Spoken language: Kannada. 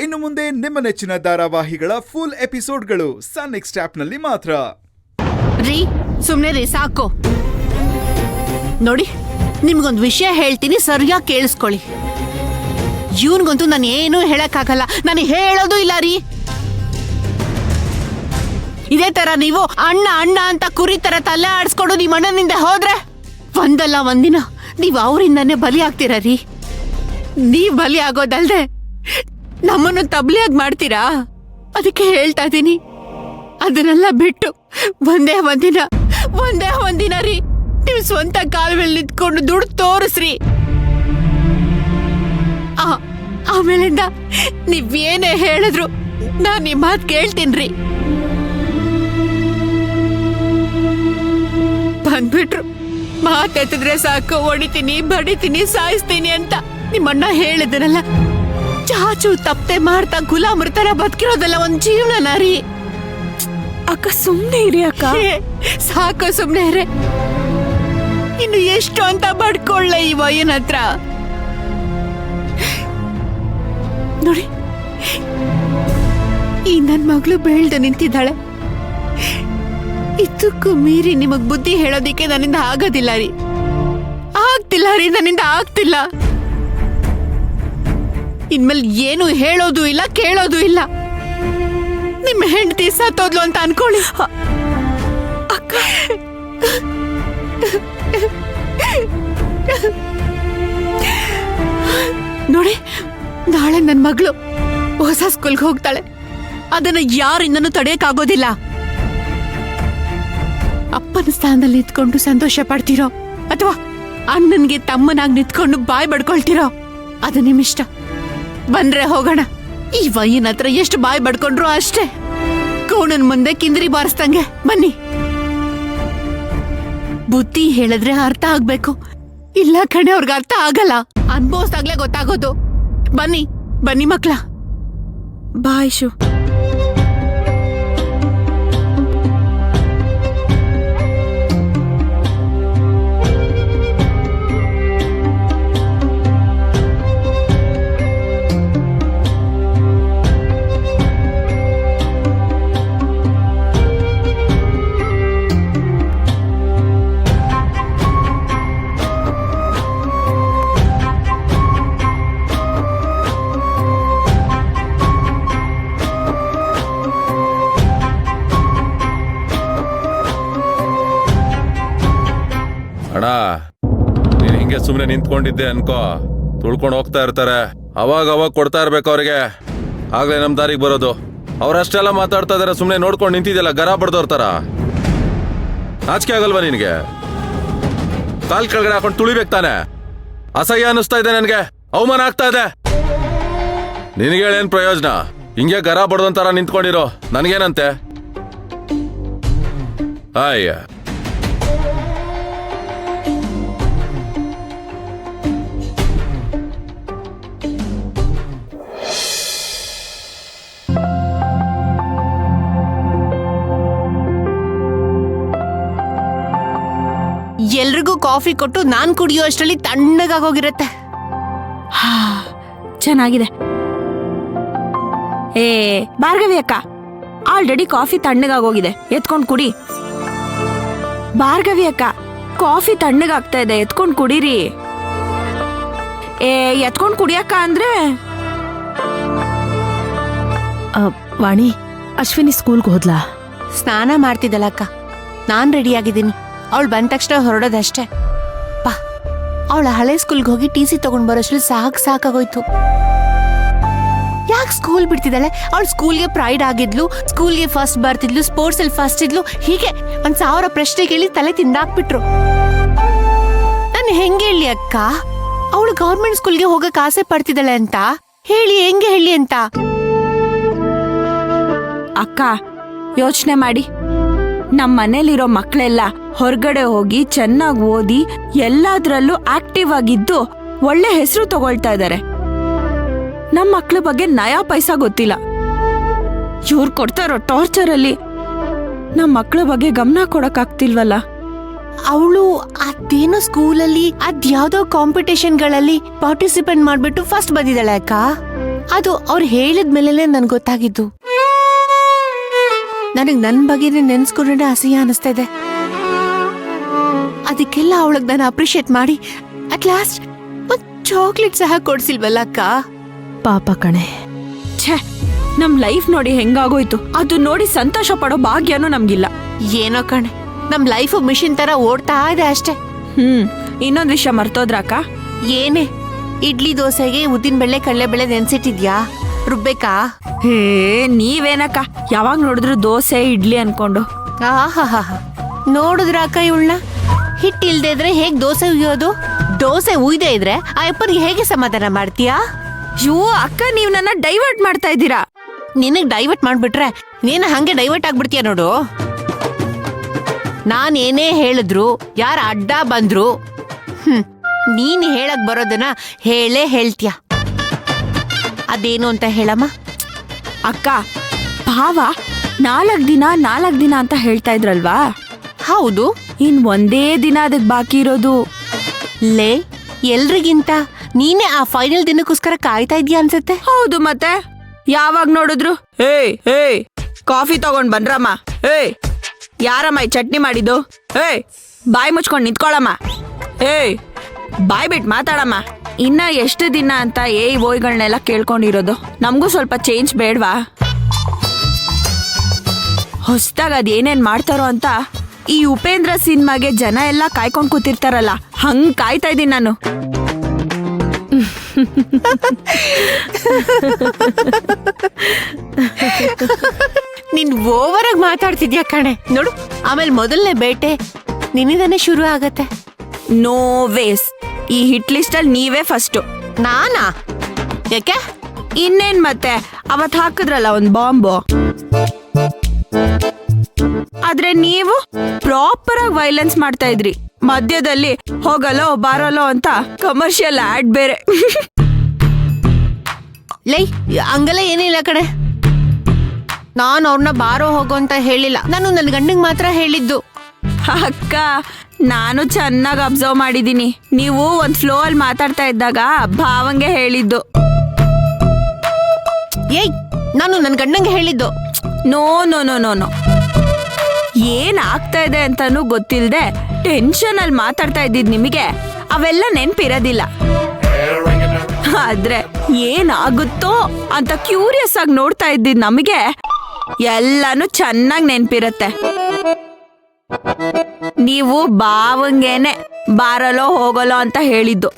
ಇನ್ನು ಮುಂದೆ ನಿಮ್ಮ ನೆಚ್ಚಿನ ಧಾರಾವಾಹಿಗಳ ಫುಲ್ ಎಪಿಸೋಡ್ಗಳು ಸನ್ ನೆಕ್ಸ್ಟ್ ಆಪ್ನಲ್ಲಿ ಮಾತ್ರ. ರೀ ಸುಮ್ನೆ ರೀ ಸಾಕು. ನೋಡಿ ನಿಮ್ಗೊಂದು ವಿಷಯ ಹೇಳ್ತೀನಿ, ಸರಿಯಾಗಿ ಕೇಳಿಸ್ಕೊಳ್ಳಿ. ಇವನ್ಗಂತೂ ನಾನು ಏನೂ ಹೇಳಕ್ಕಾಗಲ್ಲ, ನಾನು ಹೇಳೋದು ಇಲ್ಲ ರೀ. ಇದೇ ತರ ನೀವು ಅಣ್ಣ ಅಣ್ಣ ಅಂತ ಕುರಿ ತರ ತಲೆ ಆಡಿಸ್ಕೊಂಡು ನಿಮ್ಮ ಅಣ್ಣನಿಂದ ಹೋದ್ರೆ ಒಂದಲ್ಲ ಒಂದಿನ ನೀವು ಅವರಿಂದಾನೇ ಬಲಿ ಆಗ್ತೀರ ರೀ. ನೀವ್ ಬಲಿ ಆಗೋದಲ್ದೆ ನಮ್ಮನ್ನು ತಬ್ಲಿಯಾಗಿ ಮಾಡ್ತೀರಾ. ಅದಕ್ಕೆ ಹೇಳ್ತಾ ಇದೀನಿ, ಅದನ್ನೆಲ್ಲ ಬಿಟ್ಟು ಒಂದೇ ಒಂದಿನ ರೀ ನೀವು ಸ್ವಂತ ಕಾಲ ಮೇಲೆ ನಿಂತ್ಕೊಂಡು ದುಡ್ಡು ತೋರಿಸ್ರಿ. ಆಮೇಲಿಂದ ನೀವೇನೇ ಹೇಳಿದ್ರು ನಾನ್ ನಿಮ್ ಮಾತು ಕೇಳ್ತೀನ್ರಿ. ಬಂದ್ಬಿಟ್ರು, ಮಾತೆತ್ತಿದ್ರೆ ಸಾಕು ಹೊಡಿತೀನಿ ಬಡಿತೀನಿ ಸಾಯಿಸ್ತೀನಿ ಅಂತ ನಿಮ್ಮಣ್ಣ ಹೇಳಿದ್ರಲ್ಲ. ಚಾಚು ತಪ್ಪೆ ಮಾಡ್ತಾ ಗುಲಾಮರ ತರ ಬದುಕಿರೋದೆಲ್ಲ ಒಂದ್ ಜೀವನ ರೀ. ಅಕ್ಕ ಸುಮ್ನೆ ಇರಿ ಅಕ್ಕ. ಸಾಕು ಸುಮ್ನೆ ಇರೆ. ಇನ್ನು ಎಷ್ಟು ಅಂತ ಬಡ್ಕೊಳ್ಳೆ ಈ ವಯ್ಯನ ಹತ್ರ. ನೋಡಿ ಈ ನನ್ ಮಗಳು ಬೆಳ್ದು ನಿಂತಿದ್ದಾಳೆ. ಇದಕ್ಕೂ ಮೀರಿ ನಿಮಗ್ ಬುದ್ಧಿ ಹೇಳೋದಿಕ್ಕೆ ನನ್ನಿಂದ ಆಗೋದಿಲ್ಲ ರೀ. ನನ್ನಿಂದ ಆಗ್ತಿಲ್ಲ. ಇನ್ಮೇಲೆ ಏನು ಹೇಳೋದು ಇಲ್ಲ ಕೇಳೋದು ಇಲ್ಲ. ನಿಮ್ಮ ಹೆಂಡತಿ ಸತ್ತೋದ್ಲು ಅಂತ ಅನ್ಕೊಳ್ಳಿ. ಅಕ್ಕ ನೋಡಿ ನಾಳೆ ನನ್ ಮಗಳು ಹೊಸ ಸ್ಕೂಲ್ಗೆ ಹೋಗ್ತಾಳೆ. ಅದನ್ನ ಯಾರಿಂದನೂ ತಡೆಯಕ್ಕಾಗೋದಿಲ್ಲ. ಅಪ್ಪನ ಸ್ಥಾನದಲ್ಲಿ ನಿಂತ್ಕೊಂಡು ಸಂತೋಷ ಪಡ್ತಿರೋ ಅಥವಾ ಅಣ್ಣನ್ಗೆ ತಮ್ಮನಾಗಿ ನಿಂತ್ಕೊಂಡು ಬಾಯ್ ಬಡ್ಕೊಳ್ತಿರೋ ಅದು ನಿಮ್ಮಿಷ್ಟ. ಬಂದ್ರೆ ಹೋಗೋಣ. ಈ ವಯ್ಯನ ಹತ್ರ ಎಷ್ಟು ಬಾಯ್ ಬಡ್ಕೊಂಡ್ರು ಅಷ್ಟೇ. ಕೋಣನ್ ಮುಂದೆ ಕಿಂದ್ರಿ ಬಾರಿಸ್ದಂಗೆ. ಬನ್ನಿ. ಬುದ್ಧಿ ಹೇಳಿದ್ರೆ ಅರ್ಥ ಆಗ್ಬೇಕು. ಇಲ್ಲ ಕಣೆ, ಅವ್ರಿಗೆ ಅರ್ಥ ಆಗಲ್ಲ. ಅನ್ಭವಿಸ್ದಾಗ್ಲೇ ಗೊತ್ತಾಗೋದು. ಬನ್ನಿ ಬನ್ನಿ ಮಕ್ಳ. ಬಾಯ್ ಶು. ಅಣ್ಣ ನೀನ್ ಹಿಂಗೆ ಸುಮ್ನೆ ನಿಂತ್ಕೊಂಡಿದ್ದೆ ಅನ್ಕೋ, ತುಳ್ಕೊಂಡು ಹೋಗ್ತಾ ಇರ್ತಾರೆ. ಅವಾಗ ಕೊಡ್ತಾ ಇರ್ಬೇಕು ಅವ್ರಿಗೆ, ಆಗ್ಲೇ ನಮ್ ದಾರಿಗೆ ಬರೋದು. ಅವ್ರಷ್ಟೆಲ್ಲ ಮಾತಾಡ್ತಾ ಇದಾರೆ, ಸುಮ್ನೆ ನೋಡ್ಕೊಂಡು ನಿಂತಿದ್ಯಲ್ಲ ಗರ ಬಡ್ದವ್ರ ತರ. ನಾಚಿಕೆ ಆಗಲ್ವಾ ನಿನ್ಗೆ? ಕಾಲ್ ಕೆಳಗಡೆ ಹಾಕೊಂಡು ತುಳಿಬೇಕು ತಾನೆ? ಅಸಹ್ಯ ಅನಿಸ್ತಾ ಇದೆ ನನ್ಗೆ, ಅವಮಾನ ಆಗ್ತಾ ಇದೆ. ನಿನ್ಗೇಳೇನ್ ಪ್ರಯೋಜನ? ಹಿಂಗೆ ಗರ ಬಡ್ದಂತರ ನಿಂತ್ಕೊಂಡಿರೋ ನನ್ಗೇನಂತೆ? ಅಯ್ಯ ಎಲ್ರಿಗೂ ಕಾಫಿ ಕೊಟ್ಟು ನಾನ್ ಕುಡಿಯೋ ಅಷ್ಟರಲ್ಲಿ ತಣ್ಣಗಾಗೋಗಿರತ್ತೆ. ಚೆನ್ನಾಗಿದೆ. ಭಾರ್ಗವಿ ಅಕ್ಕ, ಆಲ್ರೆಡಿ ಕಾಫಿ ತಣ್ಣಗಾಗೋಗಿದೆ, ಎತ್ಕೊಂಡ್ ಕುಡಿ. ಭಾರ್ಗವಿ ಅಕ್ಕ, ಕಾಫಿ ತಣ್ಣಗಾಗ್ತಾ ಇದೆ, ಎತ್ಕೊಂಡ್ ಕುಡೀರಿ. ಎತ್ಕೊಂಡ್ ಕುಡಿಯಕ್ಕ ಅಂದ್ರೆ. ವಾಣಿ, ಅಶ್ವಿನಿ ಸ್ಕೂಲ್ಗೆ ಹೋದ್ಲಾ? ಸ್ನಾನ ಮಾಡ್ತಿದ್ದಲ್ಲ ಅಕ್ಕ, ನಾನ್ ರೆಡಿ ಆಗಿದ್ದೀನಿ. ಅವಳು ಬಂದ ತಕ್ಷಣ ಹೊರಡೋದಷ್ಟೇ. ಪಾ, ಅವಳ ಹಳೆ ಸ್ಕೂಲ್ಗೆ ಹೋಗಿ ಟಿ.ಸಿ ತಗೊಂಡ್ ಬರೋಷ್ಟು ಸಾಕಾಗೋಯ್ತು. ಯಾಕೆ ಸ್ಕೂಲ್ ಬಿಡ್ತಿದ್ದಾಳೆ? ಅವಳು ಸ್ಕೂಲ್ಗೆ ಪ್ರೈಡ್ ಆಗಿದ್ಲು, ಸ್ಕೂಲ್ಗೆ ಫಸ್ಟ್ ಬರ್ತಿದ್ಲು, ಸ್ಪೋರ್ಟ್ಸ್ ಅಲ್ಲಿ ಫಸ್ಟ್ ಇದ್ಲು. ಹೀಗೆ 1000 ಪ್ರಶ್ನೆ ಕೇಳಿ ತಲೆ ತಿಂದಾಕ್ಬಿಟ್ರು. ನಾನು ಹೆಂಗೆ ಹೇಳಿ ಅಕ್ಕ, ಅವಳು ಗೌರ್ಮೆಂಟ್ ಸ್ಕೂಲ್ಗೆ ಹೋಗಕ್ ಆಸೆ ಪಡ್ತಿದ್ದಾಳೆ ಅಂತ ಹೇಳಿ ಹೆಂಗೆ ಹೇಳಿ ಅಂತ. ಅಕ್ಕ ಯೋಚನೆ ಮಾಡಿ, ನಮ್ಮ ಮನೇಲಿರೋ ಮಕ್ಕಳೆಲ್ಲ ಹೊರಗಡೆ ಹೋಗಿ ಚೆನ್ನಾಗಿ ಓದಿ ಎಲ್ಲಾದ್ರಲ್ಲೂ ಆಕ್ಟಿವ್ ಆಗಿದ್ದು ಒಳ್ಳೆ ಹೆಸರು ತಗೊಳ್ತಾ ಇದ್ದಾರೆ. ನಮ್ಮ ಮಕ್ಳ ಬಗ್ಗೆ ನಯಾ ಪೈಸಾ ಗೊತ್ತಿಲ್ಲ. ಇವ್ರು ಕೊಡ್ತಾ ಇರೋ ಟಾರ್ಚರ್ ಅಲ್ಲಿ ನಮ್ಮ ಮಕ್ಳ ಬಗ್ಗೆ ಗಮನ ಕೊಡಕ್ಕಾಗ್ತಿಲ್ವಲ್ಲ. ಅವಳು ಅದೇನೋ ಸ್ಕೂಲಲ್ಲಿ ಅದ್ಯಾವ್ದೋ ಕಾಂಪಿಟೇಷನ್ಗಳಲ್ಲಿ ಪಾರ್ಟಿಸಿಪೇಟ್ ಮಾಡ್ಬಿಟ್ಟು ಫಸ್ಟ್ ಬಂದಿದ್ದಾಳೆ ಅಕ್ಕ. ಅದು ಅವ್ರು ಹೇಳಿದ್ಮೇಲೆ ನನ್ಗೆ ಗೊತ್ತಾಗಿದ್ದು. ನನಗ್ ನನ್ ಬಗ್ಗೆನೇ ನೆನ್ಸ್ಕೊಂಡ್ರೆ ಅಸಹ್ಯ ಅನಿಸ್ತಾ ಇದೆ. ಅದಕ್ಕೆಲ್ಲ ಅವಳಗ್ ನಾನು ಅಪ್ರಿಶಿಯೇಟ್ ಮಾಡಿ ಅಟ್ ಲಾಸ್ಟ್ ಒಂದ್ ಚಾಕ್ಲೇಟ್ ಸಹ ಕೊಡ್ಸಿಲ್ವಲ್ಲ ಅಕ್ಕ. ಪಾಪ ಕಣೆ. ಛೇ, ನಮ್ ಲೈಫ್ ನೋಡಿ ಹೆಂಗಾಗೋಯ್ತು. ಅದು ನೋಡಿ ಸಂತೋಷ ಪಡೋ ಭಾಗ್ಯನೂ ನಮ್ಗಿಲ್ಲ. ಏನೋ ಕಣೆ, ನಮ್ ಲೈಫ್ ಮಿಷಿನ್ ತರ ಓಡ್ತಾ ಇದೆ ಅಷ್ಟೇ. ಇನ್ನೊಂದ್ ವಿಷಯ ಮರ್ತೋದ್ರಾಕ? ಏನೇ? ಇಡ್ಲಿ ದೋಸೆಗೆ ಉದ್ದಿನ ಬೇಳೆ ಕಡಲೆಬೇಳೆ ನೆನ್ಸಿಟ್ಟಿದ್ಯಾ? ರುಬ್ಬೇಕಾ? ಹೇ ನೀವೇನಕ್ಕ ಯಾವಾಗ ನೋಡಿದ್ರು ದೋಸೆ ಇಡ್ಲಿ ಅನ್ಕೊಂಡು. ಆಹಾ, ನೋಡಿದ್ರ ಅಕ್ಕ ಇವಳನ್ನ? ಹಿಟ್ಟು ಇಲ್ದೇ ಇದ್ರೆ ಹೇಗ್ ದೋಸೆ ಉಯ್ಯೋದು? ದೋಸೆ ಉಯ್ದೇ ಇದ್ರೆ ಆ ಅಪ್ಪನಿಗೆ ಹೇಗೆ ಸಮಾಧಾನ ಮಾಡ್ತೀಯಾ? ಯೋ ಅಕ್ಕ, ನೀವ್ ನನ್ನ ಡೈವರ್ಟ್ ಮಾಡ್ತಾ ಇದ್ದೀರಾ. ನಿನಗ್ ಡೈವರ್ಟ್ ಮಾಡ್ಬಿಟ್ರೆ ನೀನು ಹಂಗೆ ಡೈವರ್ಟ್ ಆಗ್ಬಿಡ್ತೀಯ ನೋಡು. ನಾನ್ ಏನೇ ಹೇಳಿದ್ರು, ಯಾರ ಅಡ್ಡ ಬಂದ್ರು ನೀನ್ ಹೇಳಕ್ ಬರೋದನ್ನ ಹೇಳೇ ಹೇಳ್ತೀಯ. ಅದೇನು ಅಂತ ಹೇಳಮ್ಮ. ಅಕ್ಕ, ಭಾವ 4 ದಿನ ಅಂತ ಹೇಳ್ತಾ ಇದ್ರಲ್ವಾ? ಹೌದು. ಇನ್ ಒಂದೇ ದಿನ ಅದಕ್ ಬಾಕಿ ಇರೋದು. ಲೇ, ಎಲ್ರಿಗಿಂತ ನೀನೇ ಆ ಫೈನಲ್ ದಿನಕ್ಕೋಸ್ಕರ ಕಾಯ್ತಾ ಇದ್ಯಾ ಅನ್ಸತ್ತೆ. ಹೌದು ಮತ್ತೆ, ಯಾವಾಗ ನೋಡಿದ್ರು ಏಯ್ ಕಾಫಿ ತಗೊಂಡ್ ಬನ್ರಮ್ಮ, ಯಾರಮ್ಮ ಈ ಚಟ್ನಿ ಮಾಡಿದ್ದು, ಬಾಯಿ ಮುಚ್ಕೊಂಡ್ ನಿಂತ್ಕೊಳಮ್ಮ, ಬಾಯ್ ಬಿಟ್ ಮಾತಾಡಮ್ಮ. ಇನ್ನ ಎಷ್ಟು ದಿನ ಅಂತ ಓಯ್ಗಳನ್ನೆಲ್ಲ ಕೇಳ್ಕೊಂಡಿರೋದು? ನಮಗೂ ಸ್ವಲ್ಪ ಚೇಂಜ್ ಬೇಡ್ವಾ? ಹೊಸ್ದಾಗ ಅದೇನೇನ್ ಮಾಡ್ತಾರೋ ಅಂತ ಈ ಉಪೇಂದ್ರ ಸಿನಿಮಾಗೆ ಜನ ಎಲ್ಲ ಕಾಯ್ಕೊಂಡ್ ಕೂತಿರ್ತಾರಲ್ಲ, ಹಂಗ್ ಕಾಯ್ತಾ ಇದೀನಿ ನಾನು. ನೀನ್ ಓವರ್ ಆಗಿ ಮಾತಾಡ್ತಿದ್ಯಾ ಕಣೆ. ನೋಡು, ಆಮೇಲೆ ಮೊದಲನೇ ಬೇಟೆ ನಿನ್ನಿಂದಾನೆ ಶುರು ಆಗತ್ತೆ. ನೋ ವೇಸ್, ಈ ಹಿಟ್ ಲಿಸ್ಟ್ ಅಲ್ಲಿ ನೀವೇ ಫಸ್ಟ್. ನಾನಾ? ಯಾಕೆ? ಇನ್ನೇನ್ ಮತ್ತೆ, ಅವತ್ ಹಾಕಿದ್ರಲ್ಲ ಒಂದ್ ಬಾಂಬು, ಆದ್ರೆ ನೀವು ಪ್ರಾಪರ್ ಆಗಿ ವೈಲೆನ್ಸ್ ಮಾಡ್ತಾ ಇದ್ರಿ. ಮಧ್ಯದಲ್ಲಿ ಹೋಗಲೋ ಬಾರಲೋ ಅಂತ ಕಮರ್ಷಿಯಲ್ ಆಡ್ ಬೇರೆ. ಲೈ, ಹಂಗಲ್ಲ ಏನಿಲ್ಲ ಕಣೆ. ನಾನು ಅವ್ರನ್ನ ಬಾರೋ ಹೋಗೋ ಅಂತ ಹೇಳಿಲ್ಲ, ನಾನು ನನ್ನ ಗಂಡಂಗ್ ಮಾತ್ರ ಹೇಳಿದ್ದು. ಅಕ್ಕ, ನಾನು ಚೆನ್ನಾಗಿ ಅಬ್ಸರ್ವ್ ಮಾಡಿದೀನಿ. ನೀವು ಒಂದ್ ಫ್ಲೋ ಅಲ್ಲಿ ಮಾತಾಡ್ತಾ ಇದ್ದಾಗ ಭಾವಂಗೆ ಹೇಳಿದ್ದು. ಏಯ್, ನಾನು ನನ್ನ ಗಂಡಂಗೆ ಹೇಳಿದ್ದು. No no no no no, ಏನ್ ಆಗ್ತಾ ಇದೆ ಅಂತಾನು ಗೊತ್ತಿಲ್ದೆ ಟೆನ್ಷನ್ ಅಲ್ಲಿ ಮಾತಾಡ್ತಾ ಇದ್ದಿದ್ ನಿಮಗೆ ಅವೆಲ್ಲ ನೆನ್ಪಿರೋದಿಲ್ಲ. ಆದ್ರೆ ಏನಾಗುತ್ತೋ ಅಂತ ಕ್ಯೂರಿಯಸ್ ಆಗಿ ನೋಡ್ತಾ ಇದ್ದಿದ್ ನಮಗೆ ಎಲ್ಲಾನು ಚೆನ್ನಾಗಿ ನೆನ್ಪಿರತ್ತೆ. ನೀವು ಬಾವಂಗೇನೆ ಬಾರಲೋ ಹೋಗಲೋ ಅಂತ ಹೇಳಿದ್ದು.